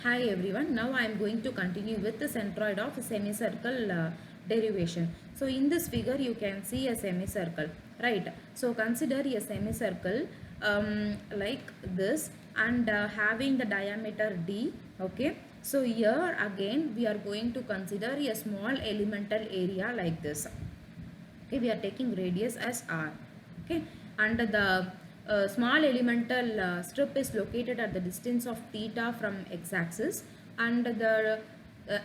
Hi everyone, now I am going to continue with the centroid of a semicircle derivation. So in this figure you can see a semicircle, right? So consider a semicircle like this and having the diameter d, okay? So here again we are going to consider a small elemental area like this. Okay, we are taking radius as r, okay, and the small elemental strip is located at the distance of theta from x-axis, and the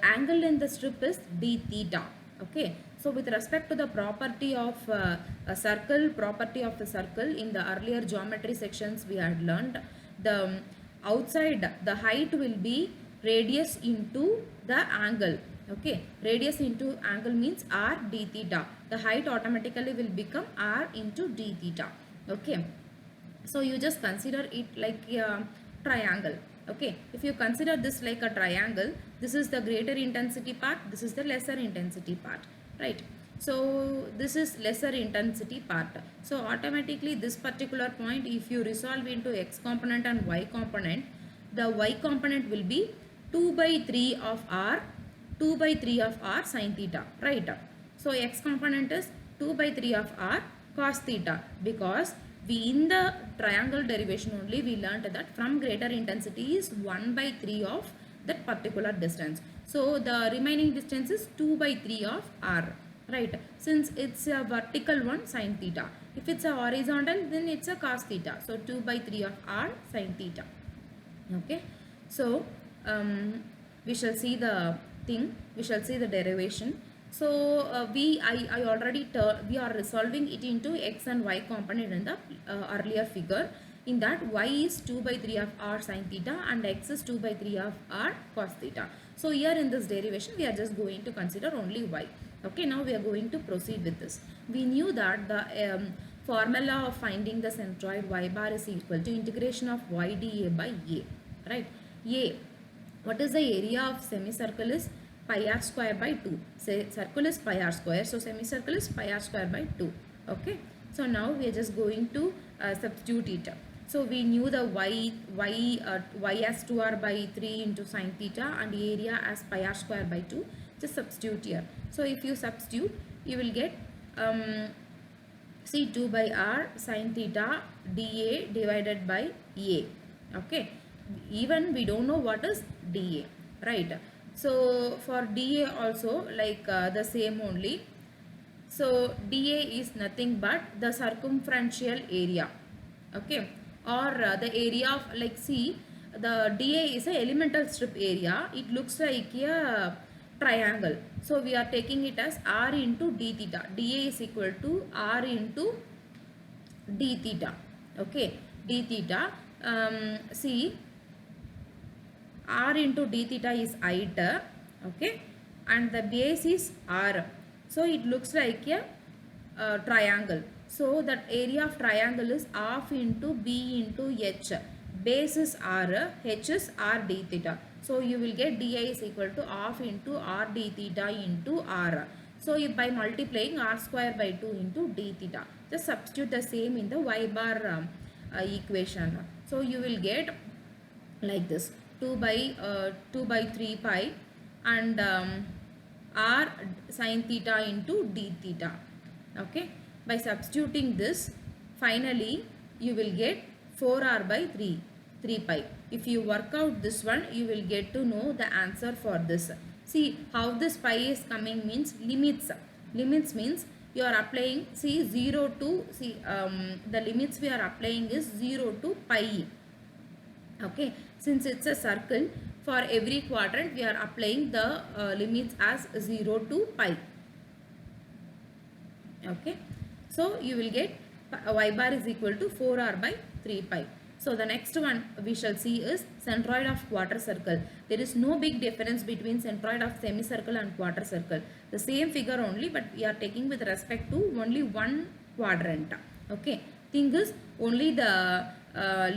angle in the strip is d theta. Okay, so with respect to the property of a circle, property of the circle in the earlier geometry sections we had learned, the outside the height will be radius into the angle. Okay, radius into angle means r d theta. The height automatically will become r into d theta. Okay, so you just consider it like a triangle. Okay, if you consider this like a triangle, this is the greater intensity part, this is the lesser intensity part, right? So this is lesser intensity part, so automatically this particular point, if you resolve into x component and y component, the y component will be 2 by 3 of r, 2 by 3 of r sin theta, right? So x component is 2 by 3 of r cos theta, because we in the triangle derivation only we learnt that from greater intensity is 1 by 3 of that particular distance. So the remaining distance is 2 by 3 of r, right? Since it's a vertical one, sin theta. If it's a horizontal, then it's a cos theta. So 2 by 3 of r sin theta. Okay, so we shall see the thing, we shall see the derivation. So I already we are resolving it into x and y component in the earlier figure. In that, y is 2 by 3 of r sin theta and x is 2 by 3 of r cos theta. So here in this derivation we are just going to consider only y. Okay, now we are going to proceed with this. We knew that the formula of finding the centroid y bar is equal to integration of y dA by a, right? A, what is the area of semicircle is pi r square by 2. Say circle is pi r square, so semicircle is pi r square by 2. Okay, so now we are just going to substitute it. So we knew the y as 2r by 3 into sin theta and area as pi r square by 2. Just substitute here. So if you substitute, you will get see 2 by r sin theta dA divided by a. Okay, even we don't know what is dA, right? So for dA also like the same only. So dA is nothing but the circumferential area. Okay, or the area of, like, see, the dA is a elemental strip area. It looks like a triangle, so we are taking it as r into d theta. dA is equal to r into d theta. Okay, d theta, see, r into d theta is height, okay, and the base is r, so it looks like a triangle. So that area of triangle is half into b into h. Base is r, h is r d theta. So you will get di is equal to half into r d theta into r. So if by multiplying r square by 2 into d theta, just substitute the same in the y bar equation. So you will get like this, 2 by 3 pi and r sin theta into d theta. Okay, by substituting this, finally you will get 4r by 3 pi. If you work out this one, you will get to know the answer for this. See how this pi is coming means limits. Limits means you are applying, see, 0 to, see, the limits we are applying is 0 to pi. Okay, since it's a circle, for every quadrant we are applying the limits as 0 to pi. Okay, so you will get y bar is equal to 4r by 3 pi. So the next one we shall see is centroid of quarter circle. There is no big difference between centroid of semicircle and quarter circle. The same figure only, but we are taking with respect to only one quadrant. Okay, thing is only the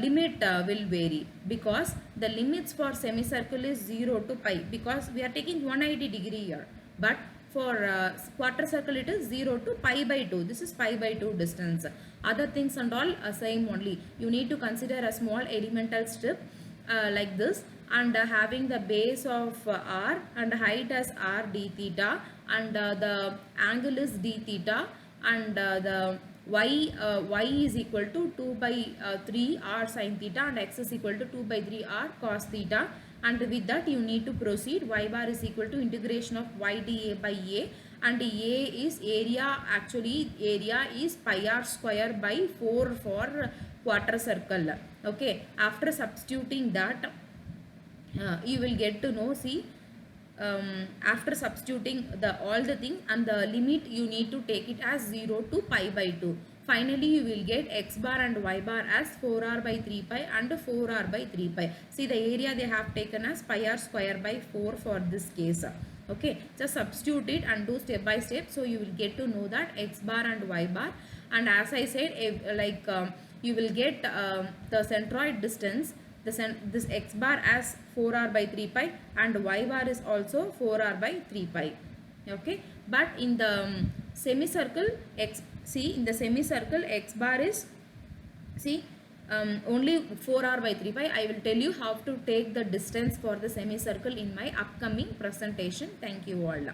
limit will vary, because the limits for semicircle is 0 to pi, because we are taking 180 degree here, but for quarter circle it is 0 to pi by 2. This is pi by 2 distance. Other things and all same only. You need to consider a small elemental strip like this, and having the base of r and height as r d theta, and the angle is d theta, and the y is equal to 2 by 3 r sin theta, and x is equal to 2 by 3 r cos theta. And with that you need to proceed. Y bar is equal to integration of y dA by a, and a is area, actually area is pi r square by 4 for quarter circle. Okay, after substituting that, you will get to know, see, after substituting all the thing and the limit, you need to take it as 0 to pi by 2. Finally you will get x bar and y bar as 4r by 3 pi and 4r by 3 pi. See, the area they have taken as pi r square by 4 for this case. Okay, just substitute it and do step by step, so you will get to know that x bar and y bar. And as I said, you will get the centroid distance, this x bar as 4r by 3 pi, and y bar is also 4r by 3 pi. Okay, but in the semicircle, in the semicircle x bar is, see, only 4r by 3 pi. I will tell you how to take the distance for the semicircle in my upcoming presentation. Thank you all.